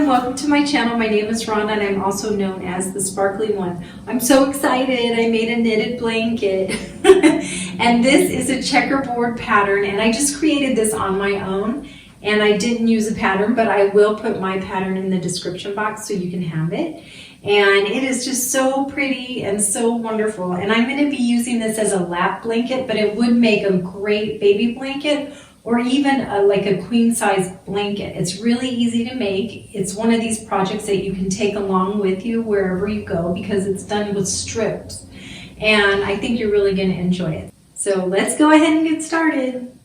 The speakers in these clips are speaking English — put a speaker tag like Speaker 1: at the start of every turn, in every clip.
Speaker 1: everyone, welcome to my channel. My name is Rhonda and I'm also known as the Sparkly One. I'm so excited, I made a knitted blanket and this is a checkerboard pattern and I just created this on my own and I didn't use a pattern, but I will put my pattern in the description box so you can have it. And it is just so pretty and so wonderful, and I'm going to be using this as a lap blanket, but it would make a great baby blanket or even like a queen size blanket. It's really easy to make. It's one of these projects that you can take along with you wherever you go because it's done with strips, and I think you're really going to enjoy it. So let's go ahead and get started.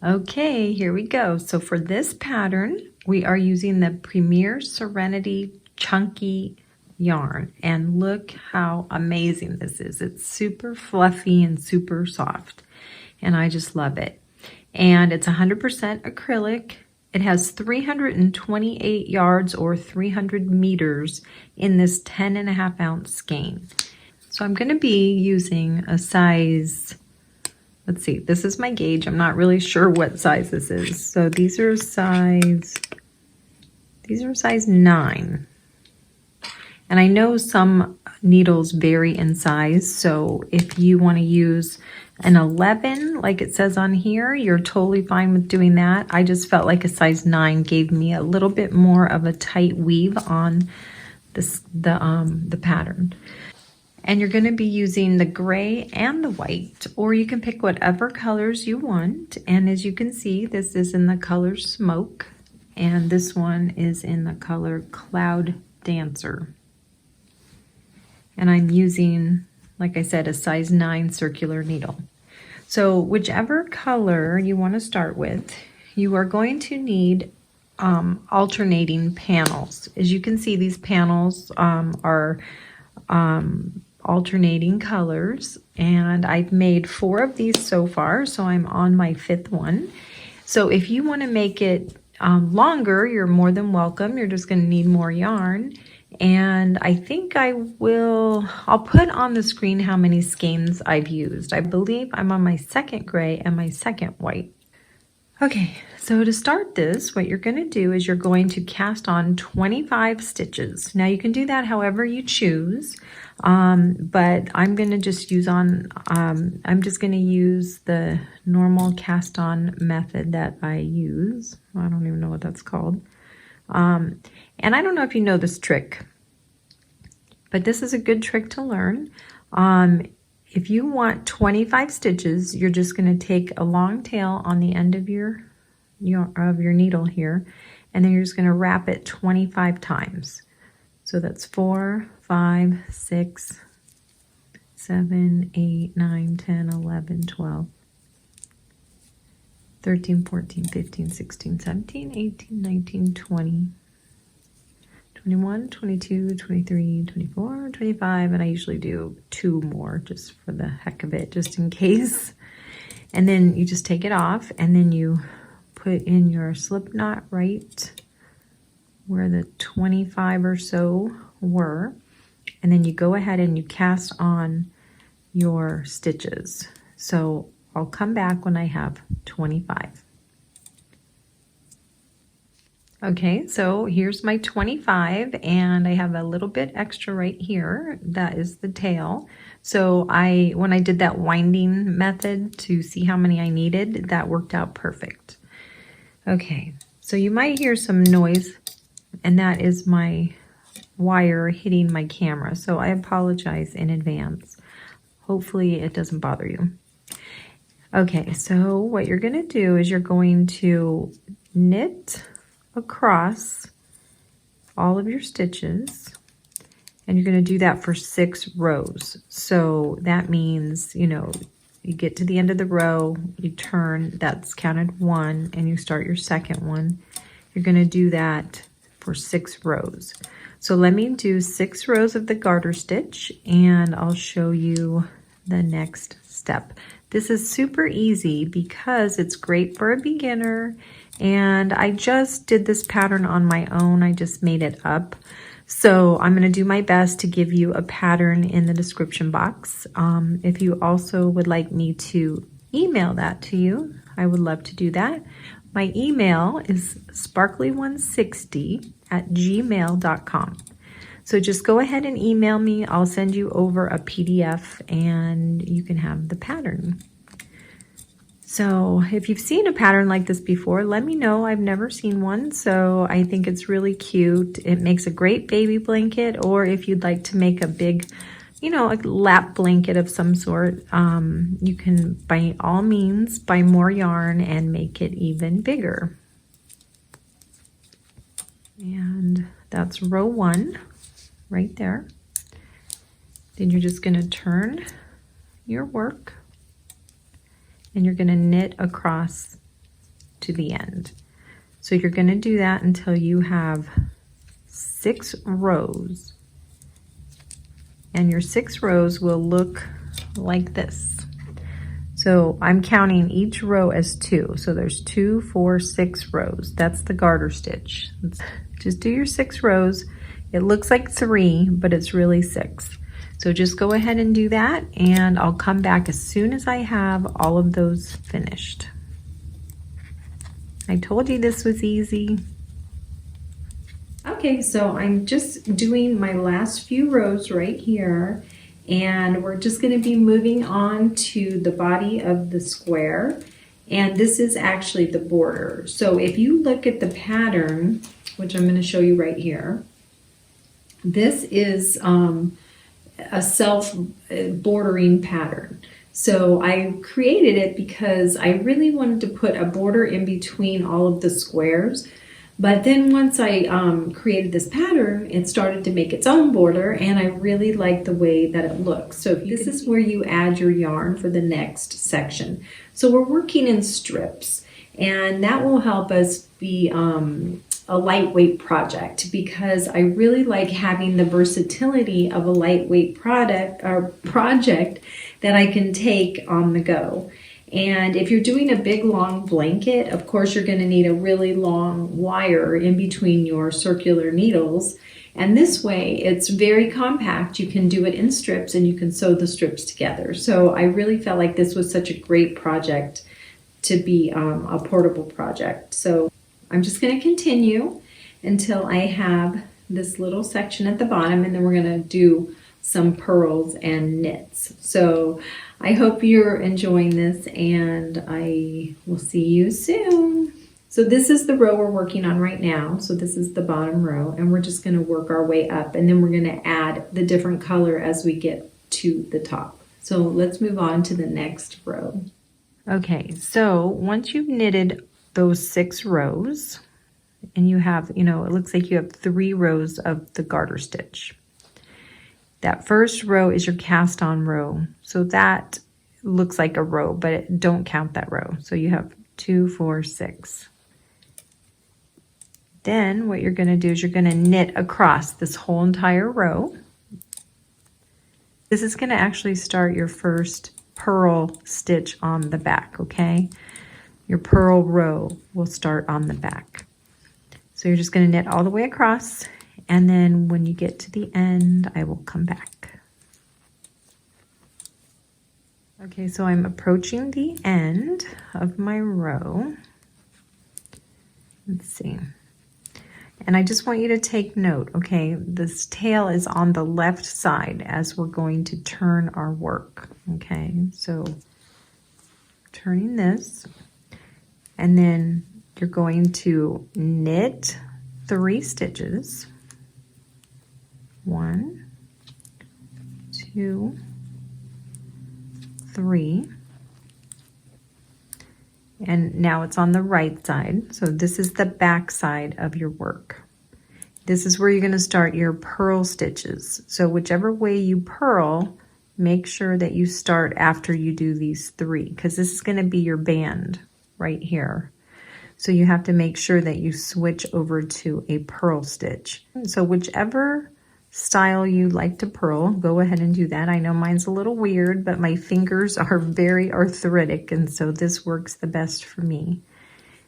Speaker 1: Okay, here we go. So for this pattern, we are using the Premier Serenity Chunky Yarn, and look how amazing this is. It's super fluffy and super soft, and I just love it. And it's 100% acrylic. It has 328 yards or 300 meters in this 10.5 ounce skein. So I'm going to be using a size, let's see, this is my gauge. I'm not really sure what size this is. So these are size 9. And I know some needles vary in size, so if you want to use an 11 like it says on here, you're totally fine with doing that. I just felt like a size 9 gave me a little bit more of a tight weave on this the pattern. And you're going to be using the gray and the white, or you can pick whatever colors you want. And as you can see, this is in the color Smoke, and this one is in the color Cloud Dancer. And I'm using, like I said, a size 9 circular needle. So whichever color you want to start with, you are going to need alternating panels. As you can see, these panels are alternating colors, and I've made 4 of these so far, so I'm on my 5th one. So if you want to make it longer, you're more than welcome. You're just going to need more yarn. And I think I'll put on the screen how many skeins I've used. I believe I'm on my 2nd gray and my 2nd white. Okay, so to start this, what you're going to do is you're going to cast on 25 stitches. Now you can do that however you choose, but I'm going to just use I'm just going to use the normal cast on method that I use. I don't even know what that's called. And I don't know if you know this trick, but this is a good trick to learn. If you want 25 stitches, you're just going to take a long tail on the end of your needle here, and then you're just going to wrap it 25 times. So that's 4, 5, 6, 7, 8, 9, 10, 11, 12, 13, 14, 15, 16, 17, 18, 19, 20, 21, 22, 23, 24, 25, and I usually do 2 more just for the heck of it, just in case. And then you just take it off, and then you put in your slip knot right where the 25 or so were, and then you go ahead and you cast on your stitches. So I'll come back when I have 25. Okay, so here's my 25, and I have a little bit extra right here. That is the tail. So when I did that winding method to see how many I needed, that worked out perfect. Okay, so you might hear some noise, and that is my wire hitting my camera. So I apologize in advance. Hopefully it doesn't bother you. Okay, so what you're going to do is you're going to knit across all of your stitches, and you're going to do that for 6 rows. So that means, you get to the end of the row, you turn, that's counted 1, and you start your 2nd one. You're going to do that for 6 rows. So let me do 6 rows of the garter stitch, and I'll show you the next step. This is super easy because it's great for a beginner, and I just did this pattern on my own. I just made it up. So I'm going to do my best to give you a pattern in the description box. If you also would like me to email that to you, I would love to do that.
Speaker 2: My email is sparkly160@gmail.com. So just go ahead and email me. I'll send you over a PDF and you can have the pattern. So if you've seen a pattern like this before, let me know. I've never seen one, so I think it's really cute. It makes a great baby blanket, or if you'd like to make a big, you know, a lap blanket of some sort, you can, by all means, buy more yarn and make it even bigger. And that's row 1 right there. Then you're just going to turn your work and you're going to knit across to the end. So you're going to do that until you have 6 rows. And your 6 rows will look like this. So I'm counting each row as 2. So there's 2, 4, 6 rows. That's the garter stitch. Just do your 6 rows. It looks like 3, but it's really 6. So just go ahead and do that, and I'll come back as soon as I have all of those finished. I told you this was easy. Okay, so I'm just doing my last few rows right here, and we're just going to be moving on to the body of the square, and this is actually the border. So if you look at the pattern, which I'm going to show you right here, this is a self bordering pattern. So I created it because I really wanted to put a border in between all of the squares. But then once I created this pattern, it started to make its own border, and I really like the way that it looks. So this is where you add your yarn for the next section. So we're working in strips, and that will help us be a lightweight project, because I really like having the versatility of a lightweight project that I can take on the go. And if you're doing a big long blanket, of course you're going to need a really long wire in between your circular needles, and this way it's very compact. You can do it in strips and you can sew the strips together. So I really felt like this was such a great project to be a portable project. So I'm just going to continue until I have this little section at the bottom, and then we're going to do some purls and knits. So I hope you're enjoying this, and I will see you soon. So this is the row we're working on right now. So this is the bottom row, and we're just going to work our way up, and then we're going to add the different color as we get to the top. So let's move on to the next row. Okay, so once you've knitted those 6 rows, and you have, you know, it looks like you have 3 rows of the garter stitch. That first row is your cast on row. So that looks like a row, but don't count that row. So you have 2, 4, 6. Then what you're going to do is you're going to knit across this whole entire row. This is going to actually start your first purl stitch on the back, okay? Your purl row will start on the back. So you're just going to knit all the way across, and then when you get to the end, I will come back. Okay, so I'm approaching the end of my row. Let's see. And I just want you to take note, okay? This tail is on the left side as we're going to turn our work, okay? So turning this, and then you're going to knit 3 stitches. 1, 2, 3. And now it's on the right side. So this is the back side of your work. This is where you're going to start your purl stitches. So whichever way you purl, make sure that you start after you do these 3, because this is going to be your band right here. So you have to make sure that you switch over to a purl stitch. So whichever style you like to purl, go ahead and do that. I know mine's a little weird, but my fingers are very arthritic, and so this works the best for me.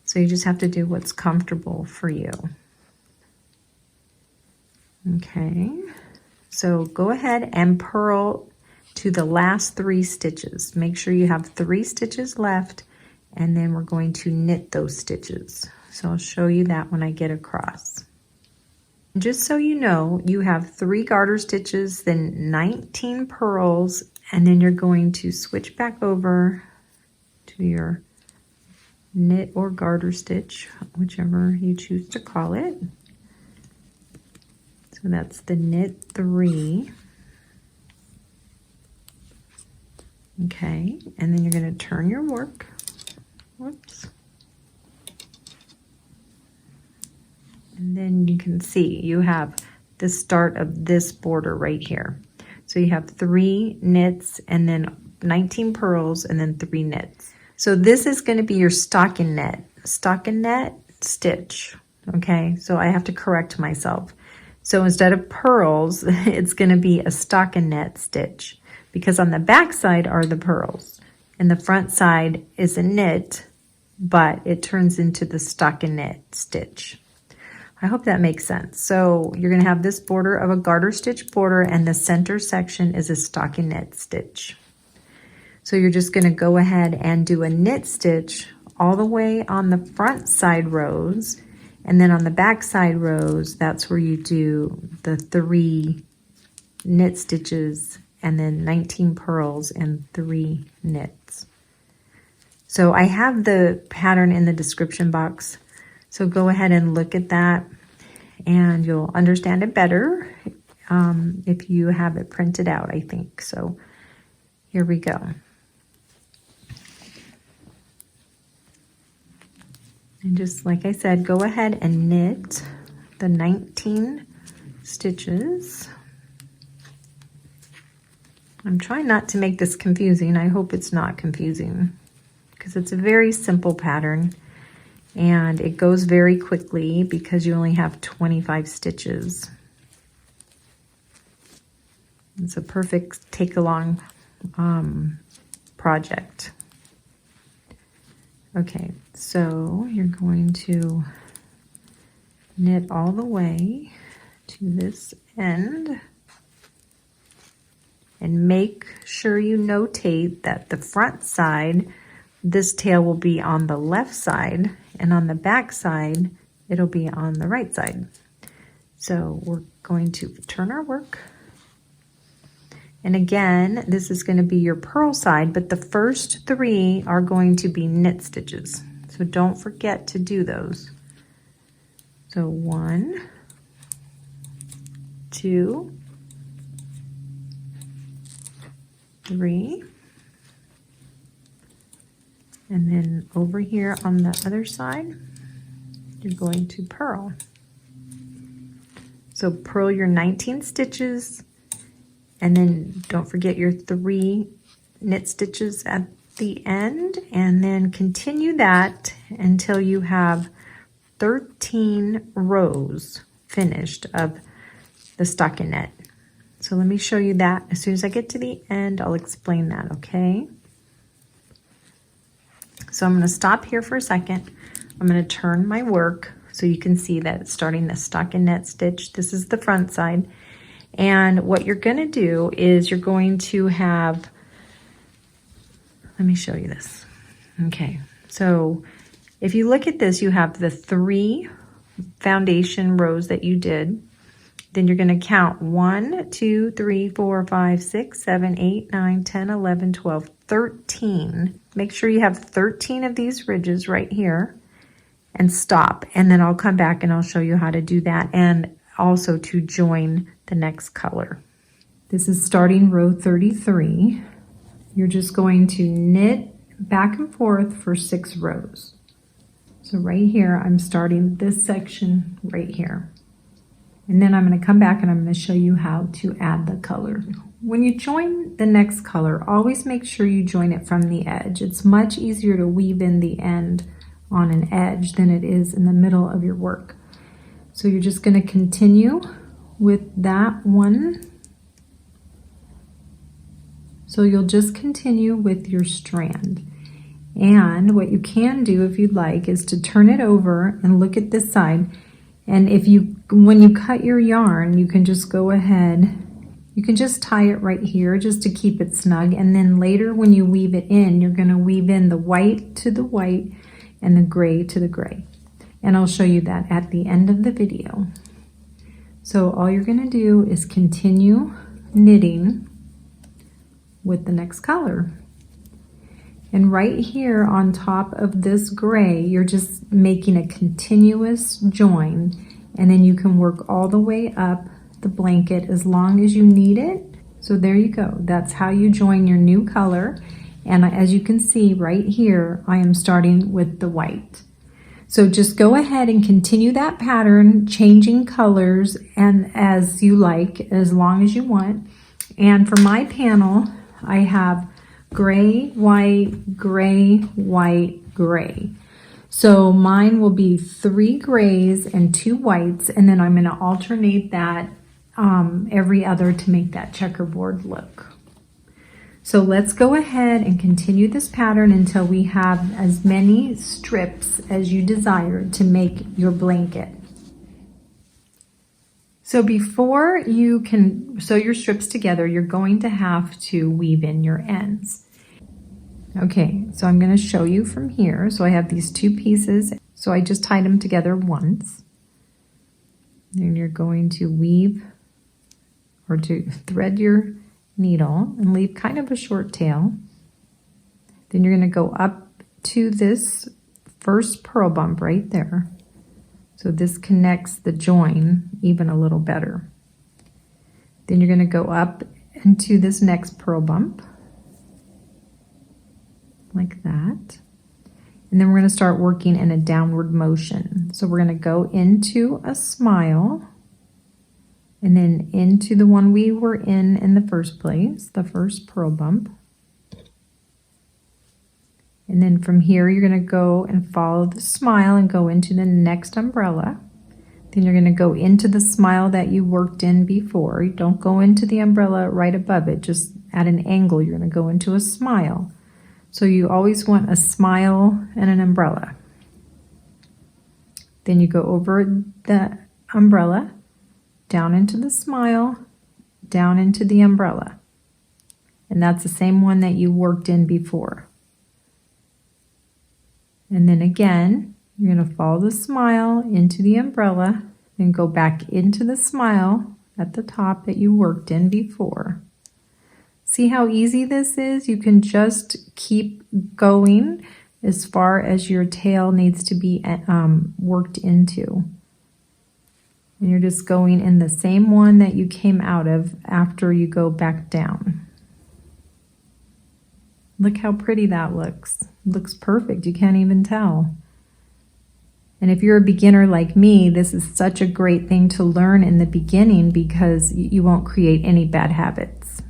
Speaker 2: So you just have to do what's comfortable for you. Okay, so go ahead and purl to the last 3 stitches. Make sure you have 3 stitches left, and then we're going to knit those stitches. So I'll show you that when I get across. Just so you know, you have 3 garter stitches, then 19 purls, and then you're going to switch back over to your knit or garter stitch, whichever you choose to call it. So that's the knit 3. Okay, and then you're going to turn your work. Whoops. And then you can see you have the start of this border right here. So you have 3 knits and then 19 purls and then 3 knits. So this is going to be your stockinette stitch. Okay, so I have to correct myself. So instead of purls, it's going to be a stockinette stitch, because on the back side are the purls and the front side is a knit, but it turns into the stockinette stitch. I hope that makes sense. So you're going to have this border of a garter stitch border, and the center section is a stockinette stitch. So you're just going to go ahead and do a knit stitch all the way on the front side rows, and then on the back side rows, that's where you do the 3 knit stitches and then 19 purls and 3 knits. So I have the pattern in the description box, so go ahead and look at that and you'll understand it better if you have it printed out, I think. So here we go. And just like I said, go ahead and knit the 19 stitches. I'm trying not to make this confusing. I hope it's not confusing, because it's a very simple pattern and it goes very quickly because you only have 25 stitches. It's a perfect take-along project. Okay, so you're going to knit all the way to this end and make sure you notate that the front side, this tail will be on the left side, and on the back side, it'll be on the right side. So we're going to turn our work. And again, this is going to be your purl side, but the first 3 are going to be knit stitches. So don't forget to do those. So 1, 2, 3, and then over here on the other side, you're going to purl. So purl your 19 stitches, and then don't forget your 3 knit stitches at the end, and then continue that until you have 13 rows finished of the stockinette. So let me show you that. As soon as I get to the end, I'll explain that, okay? So I'm going to stop here for a second. I'm going to turn my work so you can see that it's starting the stockinette stitch. This is the front side. And what you're going to do is you're going to have, let me show you this. Okay, so if you look at this, you have the 3 foundation rows that you did. Then you're going to count 1, 2, 3, 4, 5, 6, 7, 8, 9, 10, 11, 12, 13. Make sure you have 13 of these ridges right here, and stop. And then I'll come back and I'll show you how to do that, and also to join the next color. This is starting row 33. You're just going to knit back and forth for 6 rows. So right here, I'm starting this section right here. And then I'm going to come back and I'm going to show you how to add the color. When you join the next color, always make sure you join it from the edge. It's much easier to weave in the end on an edge than it is in the middle of your work. So you're just going to continue with that one. So you'll just continue with your strand. And what you can do if you'd like is to turn it over and look at this side. And if you, when you cut your yarn, you can just go ahead You can just tie it right here just to keep it snug, and then later when you weave it in, you're going to weave in the white to the white and the gray to the gray. And I'll show you that at the end of the video. So all you're going to do is continue knitting with the next color. And right here on top of this gray, you're just making a continuous join, and then you can work all the way up the blanket as long as you need it. So there you go. That's how you join your new color. And as you can see right here, I am starting with the white. So just go ahead and continue that pattern, changing colors and as you like, as long as you want. And for my panel, I have gray, white, gray, white, gray. So mine will be 3 grays and 2 whites, and then I'm going to alternate that every other to make that checkerboard look. So let's go ahead and continue this pattern until we have as many strips as you desire to make your blanket. So before you can sew your strips together, you're going to have to weave in your ends. Okay, so I'm going to show you from here. So I have these 2 pieces. So I just tied them together once. Then you're going to weave or to thread your needle and leave kind of a short tail. Then you're going to go up to this first purl bump right there. So this connects the join even a little better. Then you're going to go up into this next purl bump, like that. And then we're going to start working in a downward motion. So we're going to go into a smile and then into the one we were in the first place, the first purl bump. And then from here, you're going to go and follow the smile and go into the next umbrella. Then you're going to go into the smile that you worked in before. You don't go into the umbrella right above it, just at an angle. You're going to go into a smile. So you always want a smile and an umbrella. Then you go over the umbrella, down into the smile, down into the umbrella. And that's the same one that you worked in before. And then again, you're going to follow the smile into the umbrella, then go back into the smile at the top that you worked in before. See how easy this is? You can just keep going as far as your tail needs to be worked into. And you're just going in the same one that you came out of after you go back down. Look how pretty that looks. It looks perfect. You can't even tell. And if you're a beginner like me, this is such a great thing to learn in the beginning because you won't create any bad habits.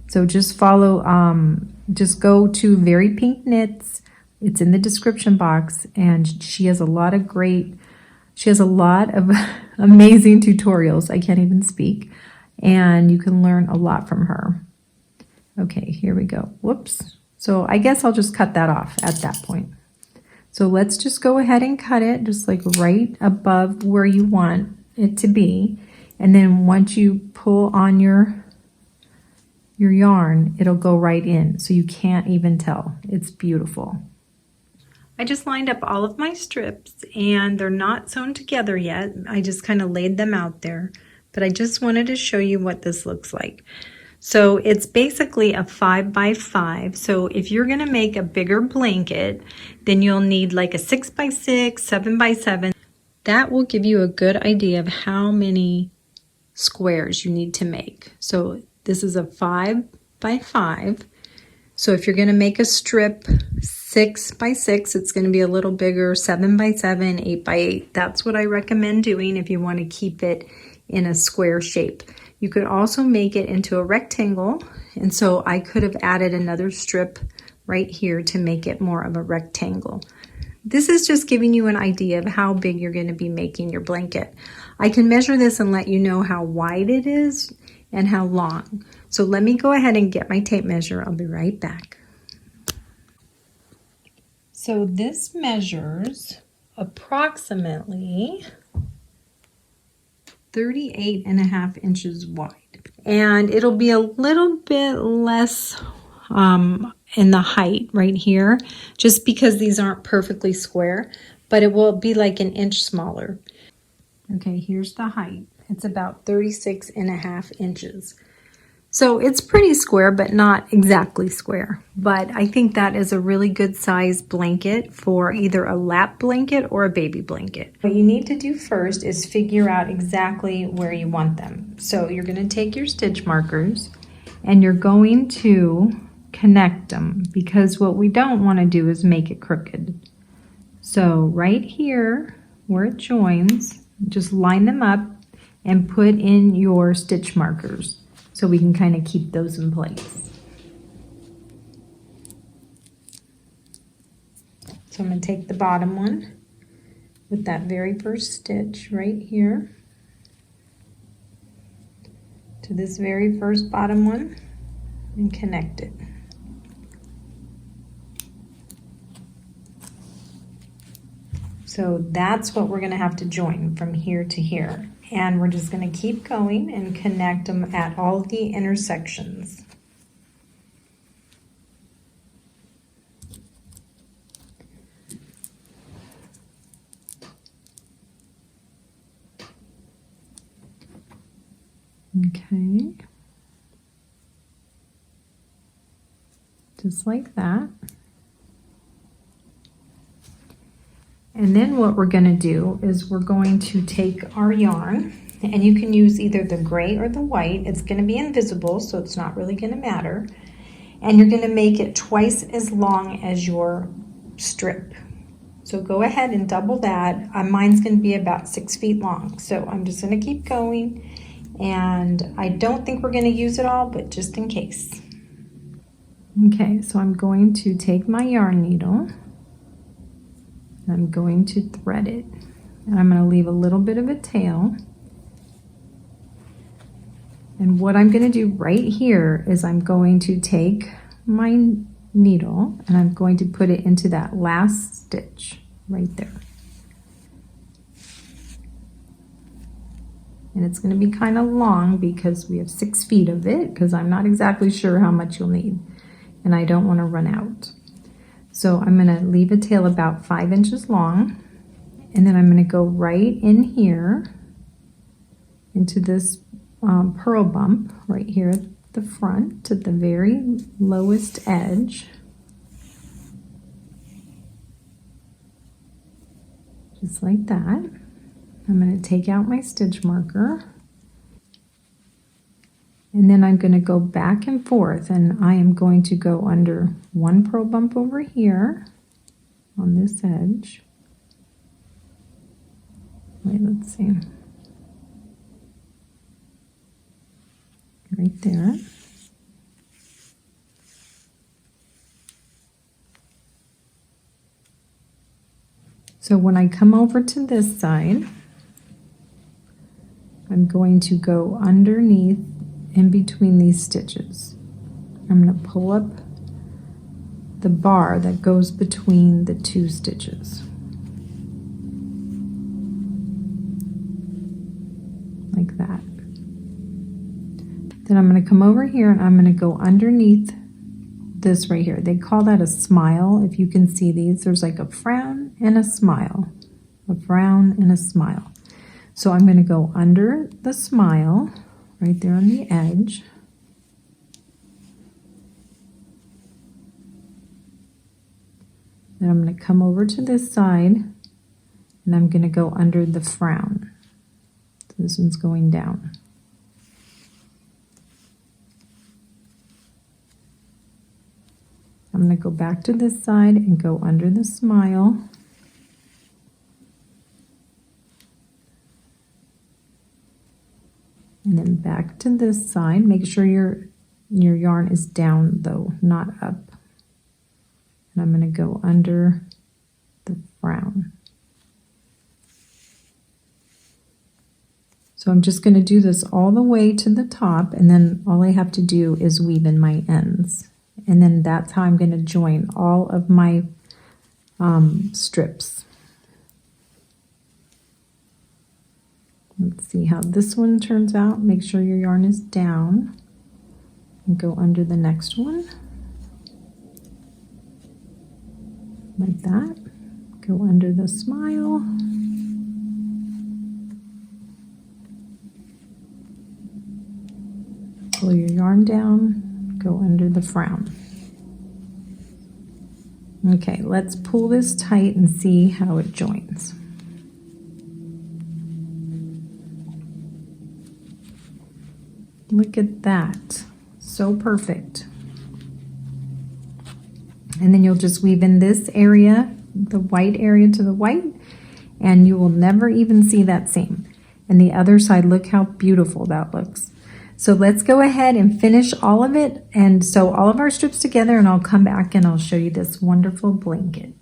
Speaker 2: So just follow, just go to Very Pink Knits. It's in the description box, and she has a lot of amazing tutorials. I can't even speak. And you can learn a lot from her. Okay, here we go. Whoops. So I guess I'll just cut that off at that point. So let's just go ahead and cut it just like right above where you want it to be. And then once you pull on your yarn, it'll go right in. So you can't even tell. It's beautiful. I just lined up all of my strips and they're not sewn together yet. I just kind of laid them out there, but I just wanted to show you what this looks like. So it's basically a 5x5. So if you're going to make a bigger blanket, then you'll need like a 6x6, 7x7. That will give you a good idea of how many squares you need to make. So this is a 5x5. So if you're going to make a strip 6x6, it's going to be a little bigger, 7x7, 8x8. That's what I recommend doing if you want to keep it in a square shape. You could also make it into a rectangle, and so I could have added another strip right here to make it more of a rectangle. This is just giving you an idea of how big you're going to be making your blanket. I can measure this and let you know how wide it is and how long. So let me go ahead and get my tape measure. I'll be right back. So this measures approximately 38.5 inches wide. And it'll be a little bit less in the height right here, just because these aren't perfectly square, but it will be like an inch smaller. Okay, here's the height. It's about 36.5 inches. So it's pretty square, but not exactly square. But I think that is a really good size blanket for either a lap blanket or a baby blanket. What you need to do first is figure out exactly where you want them. So you're going to take your stitch markers and you're going to connect them, because what we don't want to do is make it crooked. So right here where it joins, just line them up and put in your stitch markers, so we can kind of keep those in place. So I'm going to take the bottom one with that very first stitch right here to this very first bottom one and connect it. So that's what we're going to have to join from here to here. And we're just going to keep going and connect them at all the intersections. Okay. Just like that. And then what we're going to do is we're going to take our yarn, and you can use either the gray or the white. It's going to be invisible, so it's not really going to matter. And you're going to make it twice as long as your strip. So go ahead and double that. Mine's going to be about 6 feet long. So I'm just going to keep going. And I don't think we're going to use it all, but just in case. Okay, so I'm going to take my yarn needle. I'm going to thread it, and I'm going to leave a little bit of a tail. And what I'm going to do right here is I'm going to take my needle and I'm going to put it into that last stitch right there. And it's going to be kind of long because we have 6 feet of it, because I'm not exactly sure how much you'll need, and I don't want to run out. So I'm going to leave a tail about 5 inches long, and then I'm going to go right in here into this purl bump right here at the front to the very lowest edge. Just like that. I'm going to take out my stitch marker. And then I'm going to go back and forth, and I am going to go under one purl bump over here on this edge. Wait, let's see. Right there. So when I come over to this side, I'm going to go underneath in between these stitches. I'm going to pull up the bar that goes between the 2 stitches. Like that. Then I'm going to come over here and I'm going to go underneath this right here. They call that a smile. If you can see these, there's like a frown and a smile. A frown and a smile. So I'm going to go under the smile right there on the edge. Then I'm going to come over to this side and I'm going to go under the frown. So this one's going down. I'm going to go back to this side and go under the smile. And then back to this side. Make sure your yarn is down though, not up. And I'm going to go under the frown. So I'm just going to do this all the way to the top, and then all I have to do is weave in my ends. And then that's how I'm going to join all of my strips. Let's see how this one turns out. Make sure your yarn is down and go under the next one. Like that. Go under the smile. Pull your yarn down, go under the frown. Okay, let's pull this tight and see how it joins. Look at that, so perfect. And then you'll just weave in this area, the white area to the white, and you will never even see that seam. And the other side, look how beautiful that looks. So let's go ahead and finish all of it and sew all of our strips together, and I'll come back and I'll show you this wonderful blanket.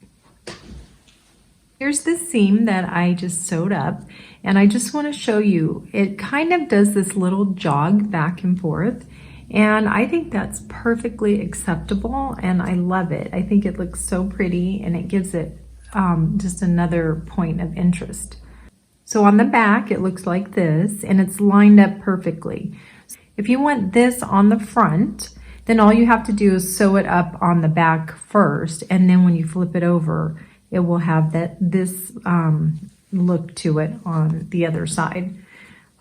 Speaker 2: Here's the seam that I just sewed up, and I just want to show you, it kind of does this little jog back and forth, and I think that's perfectly acceptable and I love it. I think it looks so pretty and it gives it just another point of interest. So on the back it looks like this and it's lined up perfectly. If you want this on the front, then all you have to do is sew it up on the back first, and then when you flip it over, it will have this look to it on the other side,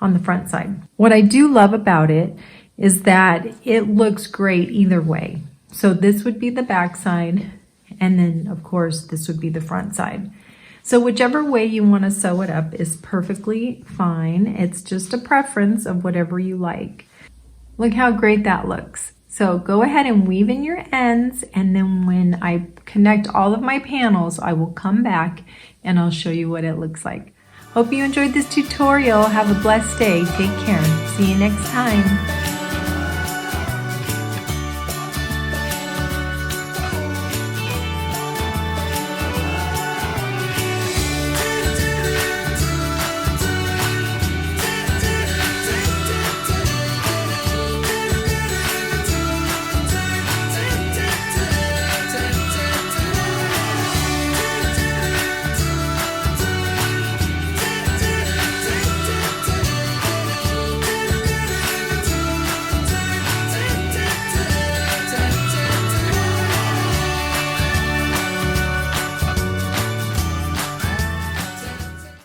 Speaker 2: on the front side. What I do love about it is that it looks great either way. So this would be the back side, and then of course this would be the front side. So whichever way you want to sew it up is perfectly fine. It's just a preference of whatever you like. Look how great that looks. So go ahead and weave in your ends, and then when I connect all of my panels, I will come back and I'll show you what it looks like. Hope you enjoyed this tutorial. Have a blessed day. Take care. See you next time.